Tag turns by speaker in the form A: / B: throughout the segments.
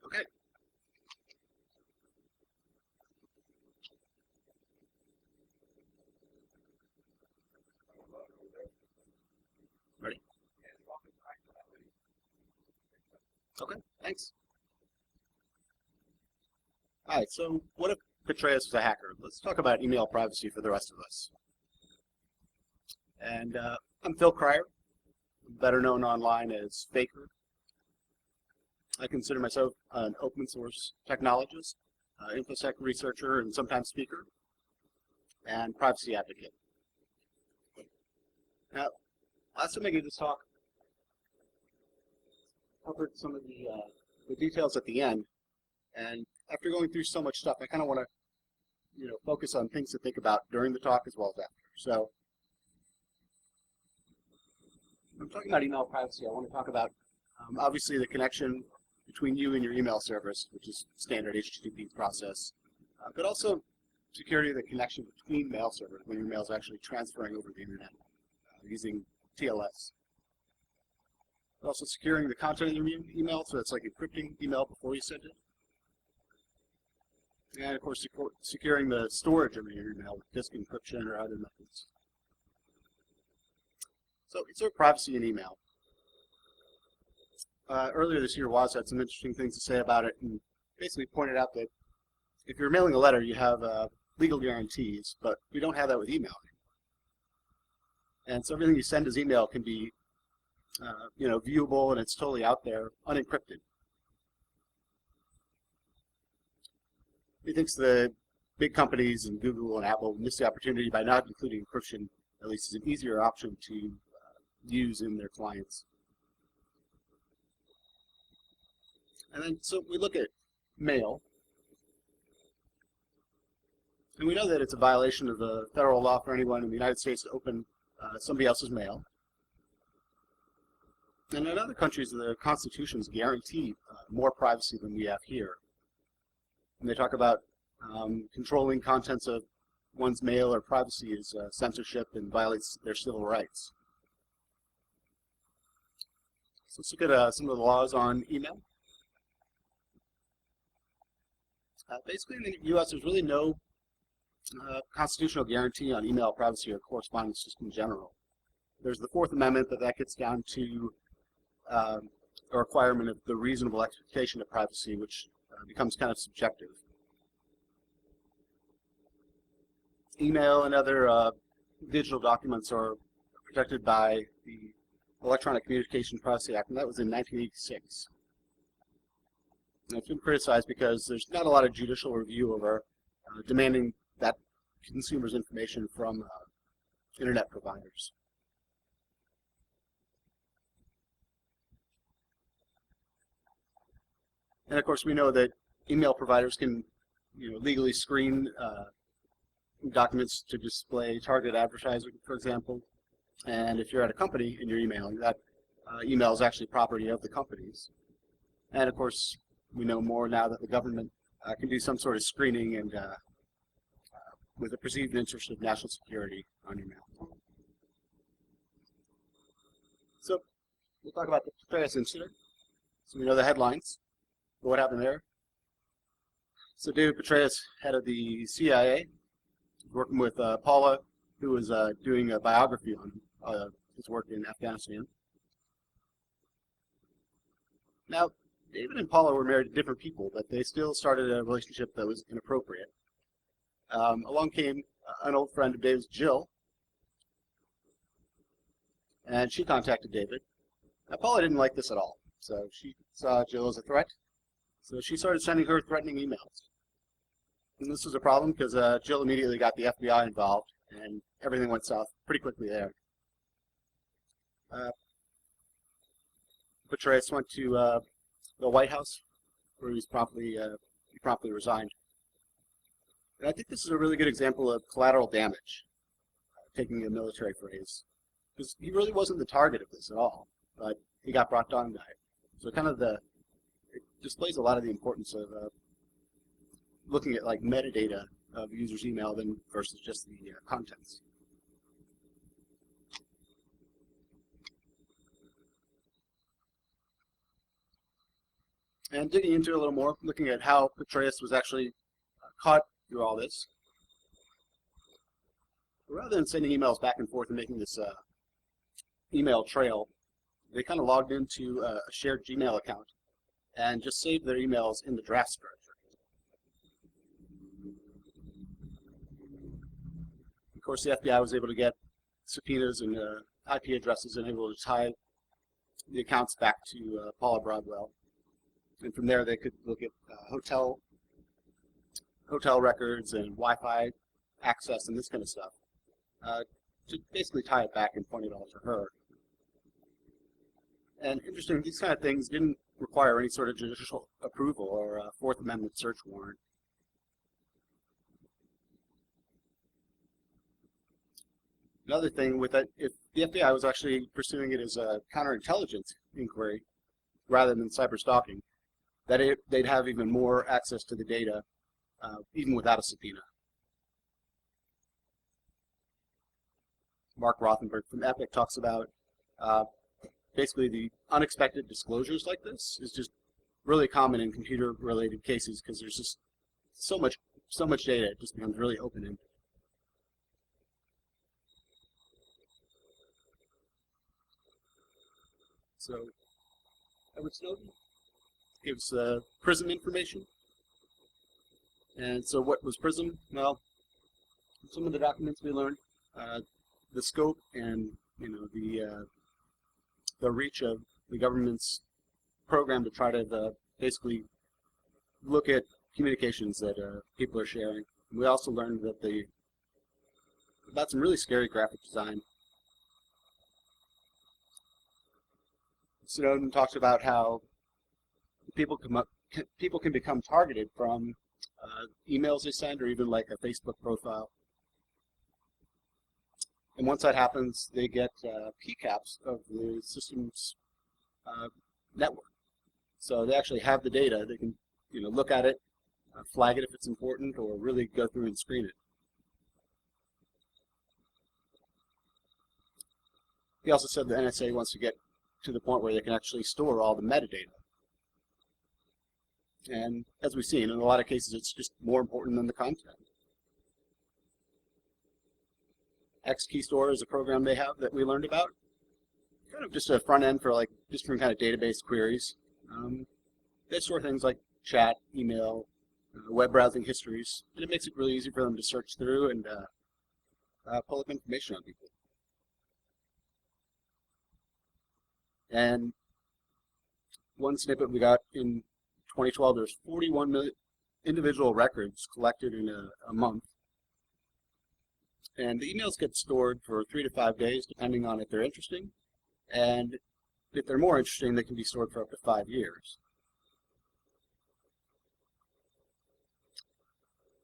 A: Okay. Ready? Okay, thanks. All right, so what if Petraeus was a hacker? Let's talk about email privacy for the rest of us. And I'm Phil Cryer, better known online as Faker. I consider myself an open source technologist, InfoSec researcher, and sometimes speaker, and privacy advocate. Now, last time I gave this talk, I covered some of the details at the end, and after going through so much stuff, I kind of want to, focus on things to think about during the talk as well as after. So, when I'm talking about email privacy, I want to talk about obviously the connection between you and your email service, which is standard HTTP process, but also security of the connection between mail servers when your mail is actually transferring over the internet using TLS. Also securing the content of your email, so it's like encrypting email before you send it. And of course, securing the storage of your email with disk encryption or other methods. So it's sort of privacy in email. Earlier this year, Woz had some interesting things to say about it, and basically pointed out that if you're mailing a letter, you have legal guarantees, but we don't have that with email. And so everything you send as email can be, viewable, and it's totally out there, unencrypted. He thinks the big companies and Google and Apple missed the opportunity by not including encryption, at least as an easier option to use in their clients. And then, so we look at mail, and we know that it's a violation of the federal law for anyone in the United States to open somebody else's mail. And in other countries, the constitutions guarantee more privacy than we have here. And they talk about controlling contents of one's mail or privacy is censorship and violates their civil rights. So let's look at some of the laws on email. Basically, in the U.S., there's really no constitutional guarantee on email privacy or correspondence just in general. There's the Fourth Amendment, but that gets down to a requirement of the reasonable expectation of privacy, which becomes kind of subjective. Email and other digital documents are protected by the Electronic Communications Privacy Act, and that was in 1986. And it's been criticized because there's not a lot of judicial review over demanding that consumers' information from internet providers. And of course, we know that email providers can, legally screen documents to display targeted advertising, for example. And if you're at a company and you're emailing, that email is actually property of the companies. And of course, we know more now that the government can do some sort of screening and with a perceived interest of national security on email. So we'll talk about the Petraeus incident. So we know the headlines. But what happened there? So David Petraeus, head of the CIA, working with Paula, who was doing a biography on his work in Afghanistan. Now, David and Paula were married to different people, but they still started a relationship that was inappropriate. Along came an old friend of David's, Jill, and she contacted David. Now, Paula didn't like this at all, so she saw Jill as a threat, so she started sending her threatening emails. And this was a problem because Jill immediately got the FBI involved, and everything went south pretty quickly there. Petraeus went to the White House, where he promptly resigned. And I think this is a really good example of collateral damage, taking a military phrase, because he really wasn't the target of this at all, but he got brought down by it. So it displays a lot of the importance of looking at like metadata of users' email versus just the contents. And digging into it a little more, looking at how Petraeus was actually caught through all this, rather than sending emails back and forth and making this email trail, they kind of logged into a shared Gmail account and just saved their emails in the drafts directory. Of course, the FBI was able to get subpoenas and IP addresses and able to tie the accounts back to Paula Broadwell. And from there, they could look at hotel records and Wi-Fi access and this kind of stuff to basically tie it back and point it all to her. And interesting, these kind of things didn't require any sort of judicial approval or a Fourth Amendment search warrant. Another thing with that, if the FBI was actually pursuing it as a counterintelligence inquiry rather than cyber stalking, that they'd have even more access to the data, even without a subpoena. Mark Rothenberg from Epic talks about basically the unexpected disclosures like this is just really common in computer-related cases because there's just so much data, it just becomes really open-ended. So, Edward Snowden gives PRISM information. And so what was PRISM? Well, some of the documents we learned, the scope and the reach of the government's program to try to basically look at communications that people are sharing. And we also learned that about some really scary graphic design. Snowden talks about how people can become targeted from emails they send or even like a Facebook profile. And once that happens, they get PCAPs of the system's network. So they actually have the data. They can look at it, flag it if it's important, or really go through and screen it. He also said the NSA wants to get to the point where they can actually store all the metadata. And as we've seen, in a lot of cases, it's just more important than the content. XKeystore is a program they have that we learned about. Kind of just a front end for like different kind of database queries. They store things like chat, email, web browsing histories, and it makes it really easy for them to search through and pull up information on people. And one snippet we got in 2012, there's 41 million individual records collected in a month. And the emails get stored for 3 to 5 days, depending on if they're interesting. And if they're more interesting, they can be stored for up to 5 years.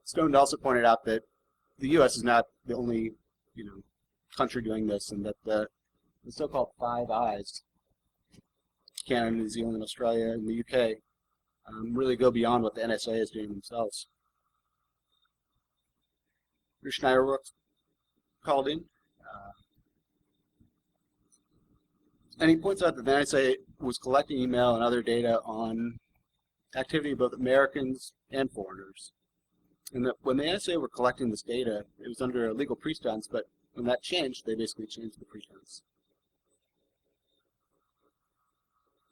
A: Snowden also pointed out that the U.S. is not the only, country doing this, and that the so-called Five Eyes, Canada, New Zealand, Australia, and the UK, really go beyond what the NSA is doing themselves. Bruce Schneider called in, and he points out that the NSA was collecting email and other data on activity of both Americans and foreigners. And that when the NSA were collecting this data, it was under a legal pretense, but when that changed, they basically changed the pretense.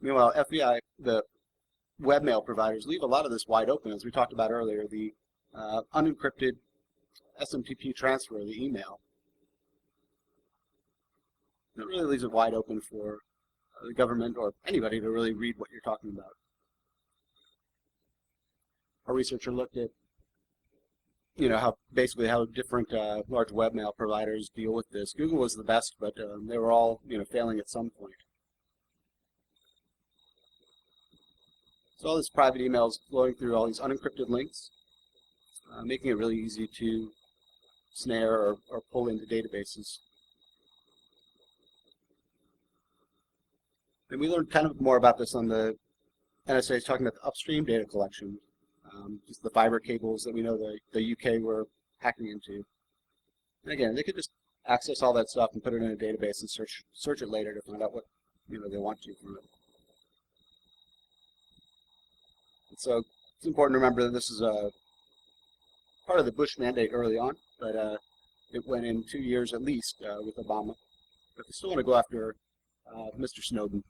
A: Meanwhile, FBI, the webmail providers, leave a lot of this wide open, as we talked about earlier, the unencrypted SMTP transfer of the email. It really leaves it wide open for the government or anybody to really read what you're talking about. Our researcher looked at, how different large webmail providers deal with this. Google was the best, but they were all, failing at some point. So all this private email is flowing through all these unencrypted links, making it really easy to snare or pull into databases. And we learned kind of more about this on the NSA is talking about the upstream data collection, just the fiber cables that we know the UK were hacking into. And again, they could just access all that stuff and put it in a database and search it later to find out what they want to from it. So it's important to remember that this is a part of the Bush mandate early on, but it went in 2 years at least with Obama. But they still want to go after Mr. Snowden.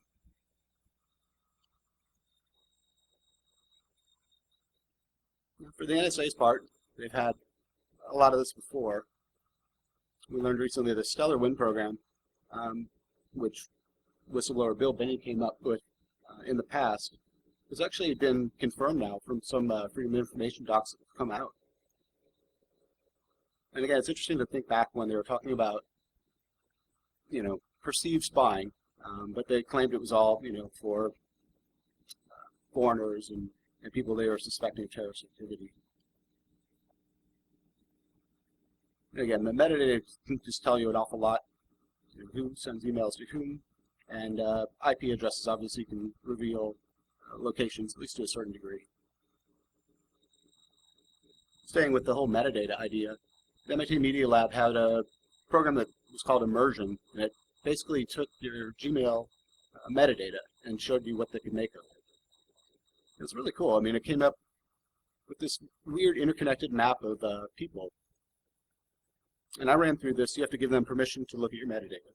A: For the NSA's part, they've had a lot of this before. We learned recently the Stellar Wind program, which whistleblower Bill Binney came up with in the past, has actually been confirmed now from some Freedom of Information docs that have come out. And again, it's interesting to think back when they were talking about, perceived spying, but they claimed it was all, for foreigners and people they were suspecting of terrorist activity. And again, the metadata can just tell you an awful lot. Who sends emails to whom, and IP addresses obviously can reveal locations, at least to a certain degree. Staying with the whole metadata idea, the MIT Media Lab had a program that was called Immersion, and it basically took your Gmail metadata and showed you what they could make of it. It's really cool. I mean, it came up with this weird interconnected map of people. And I ran through this. You have to give them permission to look at your metadata.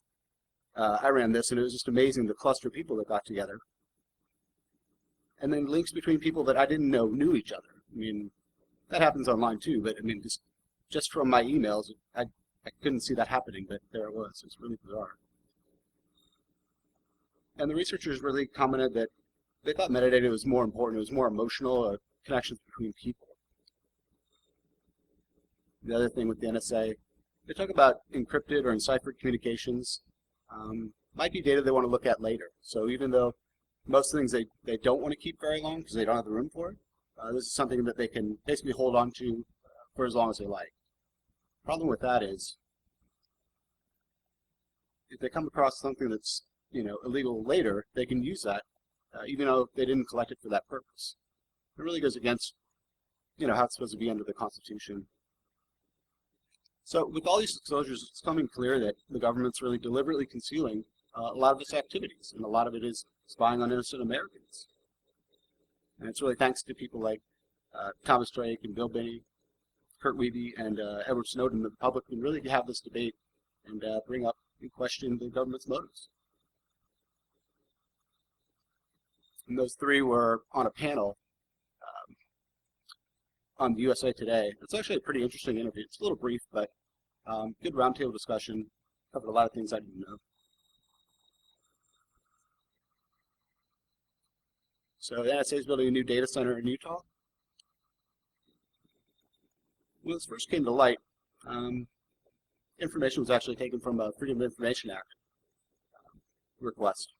A: I ran this, and it was just amazing, the cluster of people that got together. And then links between people that I didn't know knew each other. I mean, that happens online too, but I mean, just from my emails, I couldn't see that happening, but there it was. It's really bizarre. And the researchers really commented that they thought metadata was more important. It was more emotional, connections between people. The other thing with the NSA, they talk about encrypted or enciphered communications. Might be data they want to look at later. So even though most things they don't want to keep very long because they don't have the room for it, this is something that they can basically hold on to for as long as they like. Problem with that is, if they come across something that's illegal later, they can use that even though they didn't collect it for that purpose. It really goes against how it's supposed to be under the Constitution. So with all these disclosures, it's becoming clear that the government's really deliberately concealing a lot of its activities, and a lot of it is spying on innocent Americans. And it's really thanks to people like Thomas Drake and Bill Binney, Kurt Wiebe, and Edward Snowden that the public can really have this debate and bring up and question the government's motives. And those three were on a panel on the USA Today. It's actually a pretty interesting interview. It's a little brief, but good roundtable discussion. Covered a lot of things I didn't know. So the NSA is building a new data center in Utah. When this first came to light, information was actually taken from a Freedom of Information Act request.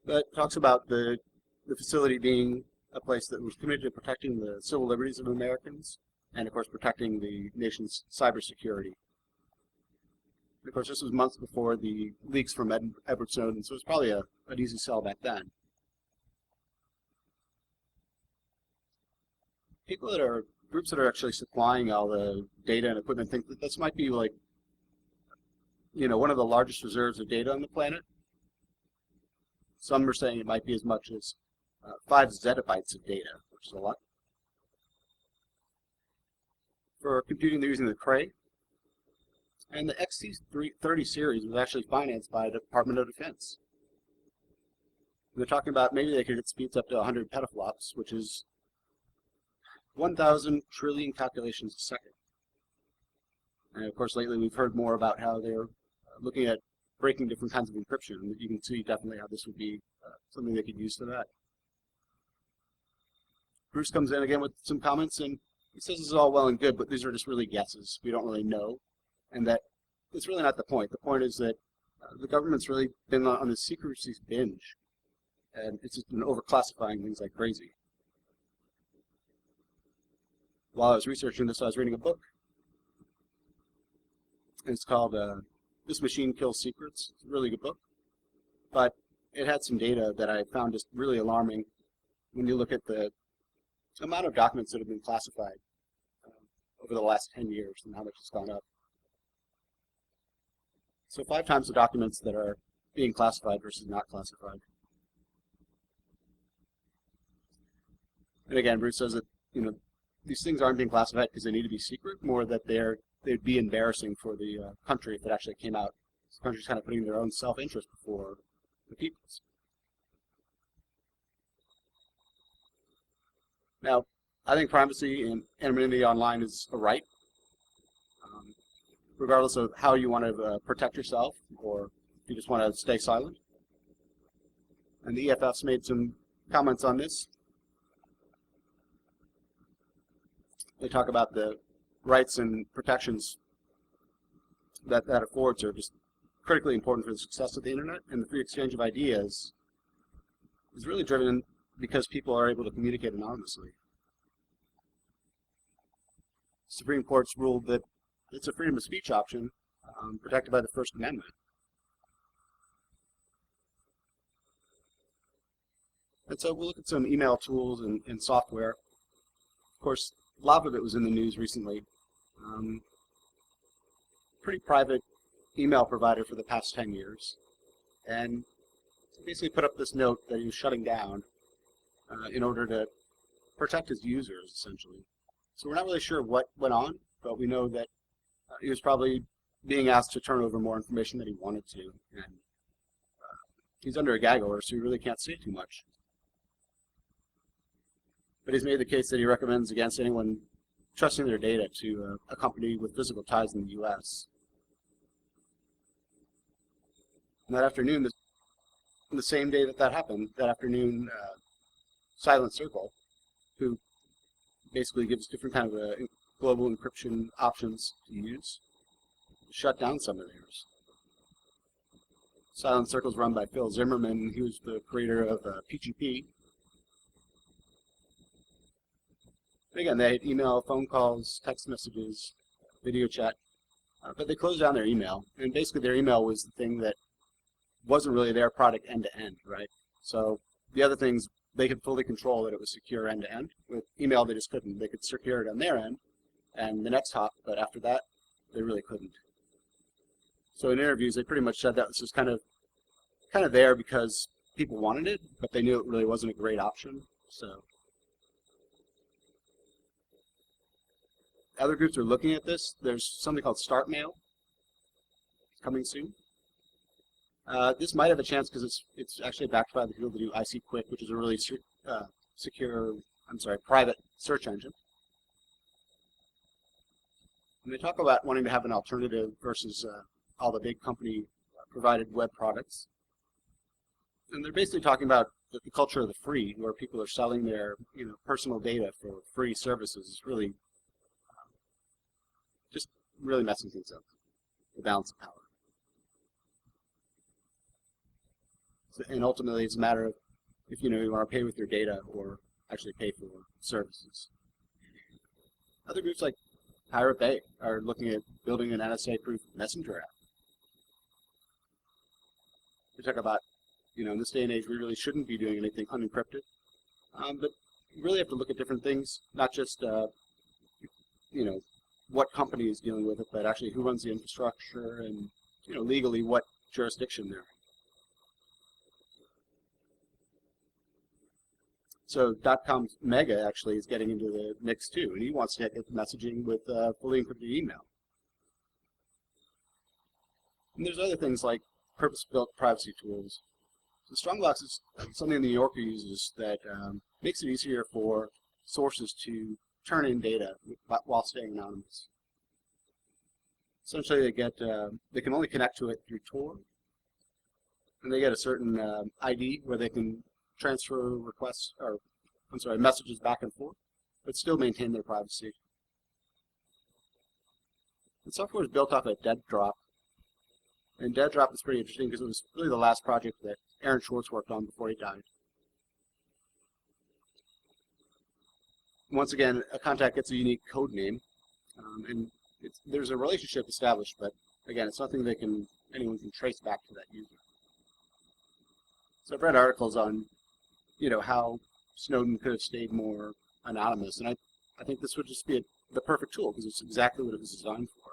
A: But it talks about the facility being a place that was committed to protecting the civil liberties of Americans and, of course, protecting the nation's cybersecurity. Of course, this was months before the leaks from Edward Snowden, so it was probably an easy sell back then. Groups that are actually supplying all the data and equipment think that this might be like, one of the largest reserves of data on the planet. Some are saying it might be as much as 5 zettabytes of data, which is a lot. For computing, they're using the Cray. And the XC30 series was actually financed by the Department of Defense. They're talking about maybe they could get speeds up to 100 petaflops, which is 1,000 trillion calculations a second. And of course, lately we've heard more about how they're looking at breaking different kinds of encryption. And you can see definitely how this would be something they could use for that. Bruce comes in again with some comments, and he says this is all well and good, but these are just really guesses. We don't really know, and that it's really not the point. The point is that the government's really been on this secrecy binge, and it's just been overclassifying things like crazy. While I was researching this, I was reading a book, and it's called This Machine Kills Secrets. It's a really good book, but it had some data that I found just really alarming when you look at the amount of documents that have been classified over the last 10 years and how much it's gone up. So 5 times the documents that are being classified versus not classified. And again, Bruce says that, these things aren't being classified because they need to be secret, more that they'd be embarrassing for the country if it actually came out. The country's kind of putting their own self-interest before the people's. Now, I think privacy and anonymity online is a right, regardless of how you want to protect yourself, or if you just want to stay silent. And the EFF's made some comments on this. They talk about the rights and protections that affords are just critically important for the success of the internet, and the free exchange of ideas is really driven because people are able to communicate anonymously. The Supreme Court's ruled that it's a freedom of speech option protected by the First Amendment. And so we'll look at some email tools and software. Of course, a lot of it was in the news recently. Pretty private email provider for the past 10 years. And basically put up this note that he was shutting down in order to protect his users, essentially. So we're not really sure what went on, but we know that he was probably being asked to turn over more information than he wanted to. And he's under a gag order, so he really can't say too much. But he's made the case that he recommends against anyone trusting their data to a company with physical ties in the U.S. And that afternoon, the same day that happened, that afternoon, Silent Circle, who basically gives different kind of global encryption options to use, shut down some of theirs. Silent Circle is run by Phil Zimmerman. He was the creator of PGP. Again, they had email, phone calls, text messages, video chat, but they closed down their email. And basically their email was the thing that wasn't really their product end-to-end, right? So the other things, they could fully control that it was secure end-to-end. With email, they just couldn't. They could secure it on their end and the next hop, but after that, they really couldn't. So in interviews, they pretty much said that this was kind of there because people wanted it, but they knew it really wasn't a great option. So other groups are looking at this. There's something called Start Mail coming soon. This might have a chance because it's actually backed by the people that do IC Quick, which is a really private search engine. And they talk about wanting to have an alternative versus all the big company provided web products. And they're basically talking about the culture of the free, where people are selling their personal data for free services. Is really just really messing things up, the balance of power. So, and ultimately, it's a matter of if you want to pay with your data or actually pay for services. Other groups like Pirate Bay are looking at building an NSA-proof messenger app. They talk about, in this day and age, we really shouldn't be doing anything unencrypted. But you really have to look at different things, not just, what company is dealing with it, but actually who runs the infrastructure and, legally what jurisdiction they're in. So .com's Mega actually is getting into the mix too, and he wants to get messaging with fully encrypted email. And there's other things like purpose-built privacy tools. So Strongbox is something the New Yorker uses that makes it easier for sources to turn in data while staying anonymous. Essentially, they can only connect to it through Tor, and they get a certain ID where they can transfer requests, or messages back and forth, but still maintain their privacy. The software is built off of DeadDrop, and DeadDrop is pretty interesting because it was really the last project that Aaron Schwartz worked on before he died. Once again, a contact gets a unique code name, and there's a relationship established, but again, it's nothing that anyone can trace back to that user. So I've read articles on how Snowden could have stayed more anonymous, and I think this would just be the perfect tool because it's exactly what it was designed for.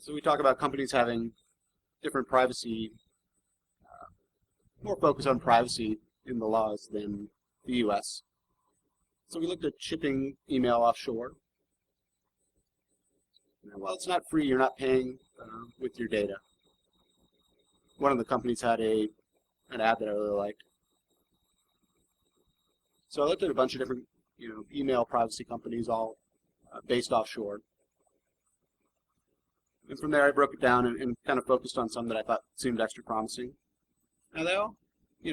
A: So we talk about companies having different privacy more focus on privacy in the laws than the US. So we looked at shipping email offshore. Now, while it's not free, you're not paying with your data. One of the companies had an ad that I really liked. So I looked at a bunch of different email privacy companies, all based offshore. And from there, I broke it down and kind of focused on some that I thought seemed extra promising. Now they all,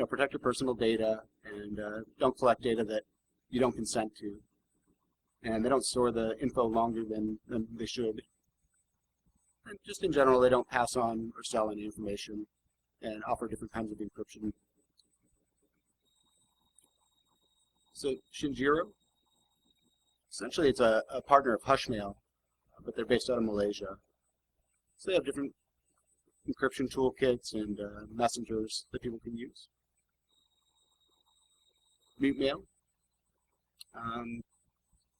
A: protect your personal data and don't collect data that you don't consent to. And they don't store the info longer than they should. And just in general, they don't pass on or sell any information and offer different kinds of encryption. So Shinjiro, essentially it's a partner of Hushmail, but they're based out of Malaysia. So they have different encryption toolkits and messengers that people can use. Mutemail.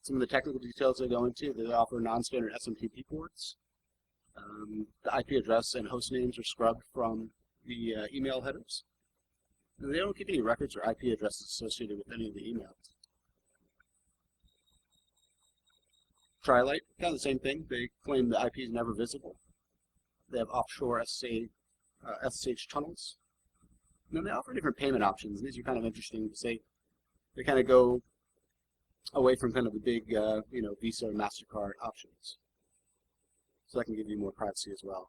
A: Some of the technical details they go into, they offer non-standard SMTP ports. The IP address and host names are scrubbed from the email headers. And they don't keep any records or IP addresses associated with any of the emails. Trilite, kind of the same thing. They claim the IP is never visible. They have offshore SSH tunnels. And then they offer different payment options. These are kind of interesting because they kind of go away from kind of the big, Visa or MasterCard options. So that can give you more privacy as well.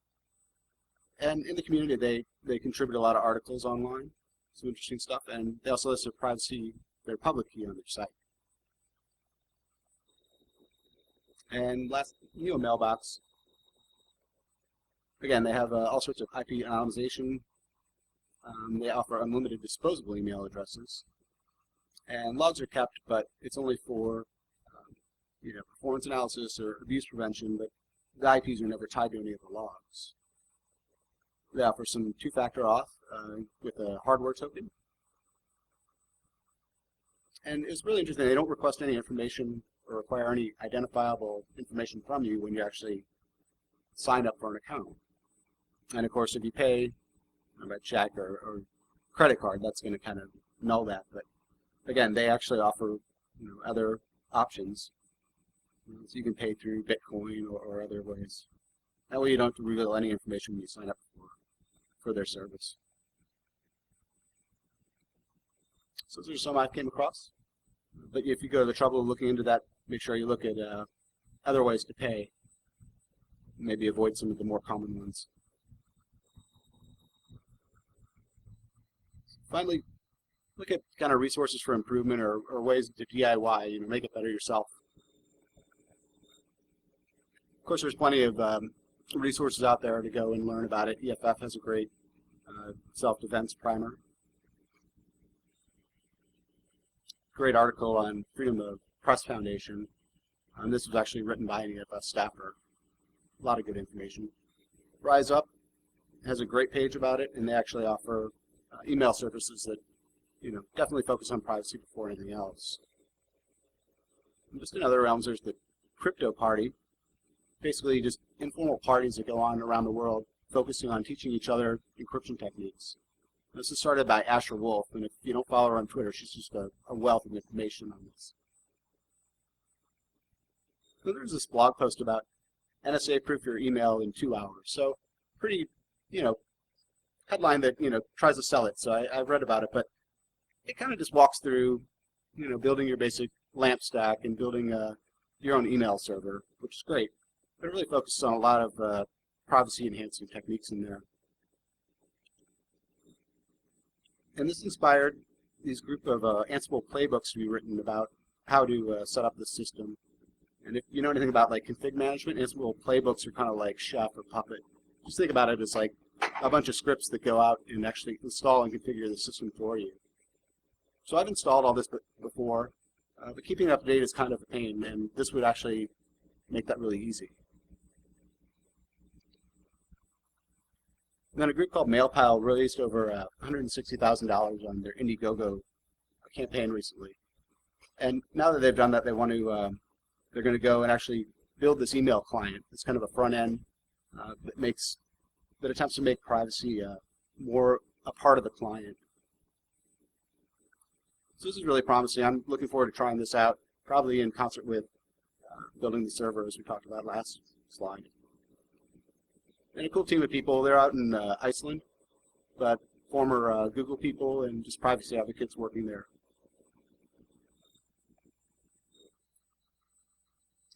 A: And in the community, they contribute a lot of articles online, some interesting stuff, and they also list their public key on their site. And last, Mailbox. Again, they have all sorts of IP anonymization. They offer unlimited disposable email addresses. And logs are kept, but it's only for performance analysis or abuse prevention, but the IPs are never tied to any of the logs. They offer some two-factor auth with a hardware token. And it's really interesting. They don't request any information or require any identifiable information from you when you actually sign up for an account. And of course, if you pay by check or credit card, that's going to kind of null that. But again, they actually offer other options. So you can pay through Bitcoin or other ways. That way you don't have to reveal any information when you sign up for their service. So those are some I came across. But if you go to the trouble of looking into that, make sure you look at other ways to pay. Maybe avoid some of the more common ones. Finally, look at kind of resources for improvement or ways to DIY, make it better yourself. Of course, there's plenty of resources out there to go and learn about it. EFF has a great self-defense primer. Great article on Freedom of Press Foundation. This was actually written by an EFF staffer. A lot of good information. Rise Up has a great page about it, and they actually offer email services that definitely focus on privacy before anything else. And just in other realms, there's the Crypto Party. Basically just informal parties that go on around the world focusing on teaching each other encryption techniques. This is started by Asher Wolf, and if you don't follow her on Twitter, she's just a wealth of information on this. So there's this blog post about NSA proof your email in 2 hours. So pretty, headline that, tries to sell it. So I've read about it, but it kind of just walks through, building your basic LAMP stack and building your own email server, which is great. But it really focuses on a lot of privacy-enhancing techniques in there. And this inspired these group of Ansible playbooks to be written about how to set up the system. And if you know anything about like config management, Ansible playbooks are kind of like Chef or Puppet. Just think about it as like a bunch of scripts that go out and actually install and configure the system for you. So I've installed all this before, but keeping it up to date is kind of a pain, and this would actually make that really easy. And then a group called Mailpile raised over $160,000 on their Indiegogo campaign recently. And now that they've done that, they want to, they're going to go and actually build this email client. It's kind of a front end that attempts to make privacy more a part of the client So this is really promising. I'm looking forward to trying this out, probably in concert with building the server as we talked about last slide. And a cool team of people. They're out in Iceland, but former Google people and just privacy advocates working there.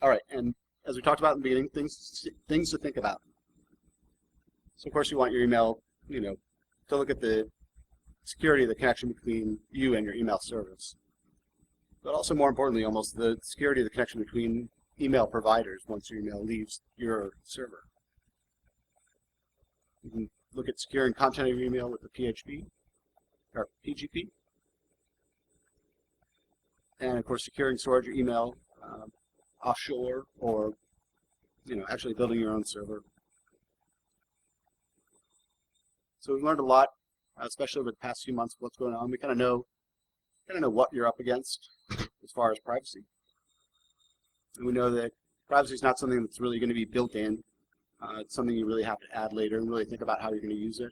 A: All right, and as we talked about in the beginning, things to think about. So of course you want your email, to look at the security of the connection between you and your email service. But also more importantly, almost the security of the connection between email providers once your email leaves your server. You can look at securing content of your email with the PHP or PGP. And of course securing storage of email offshore or actually building your own server. So we've learned a lot, especially over the past few months, what's going on. We kind of know what you're up against as far as privacy. And we know that privacy is not something that's really going to be built in. It's something you really have to add later and really think about how you're going to use it.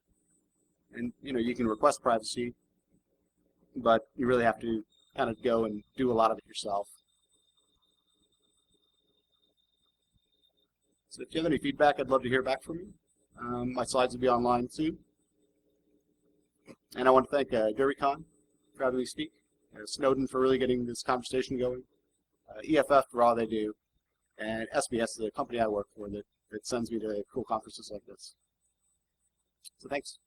A: And you can request privacy, but you really have to kind of go and do a lot of it yourself. So if you have any feedback, I'd love to hear back from you. My slides will be online soon. And I want to thank DerbyCon for having me speak, Snowden for really getting this conversation going, EFF for all they do, and SBS, the company I work for that sends me to cool conferences like this. So thanks.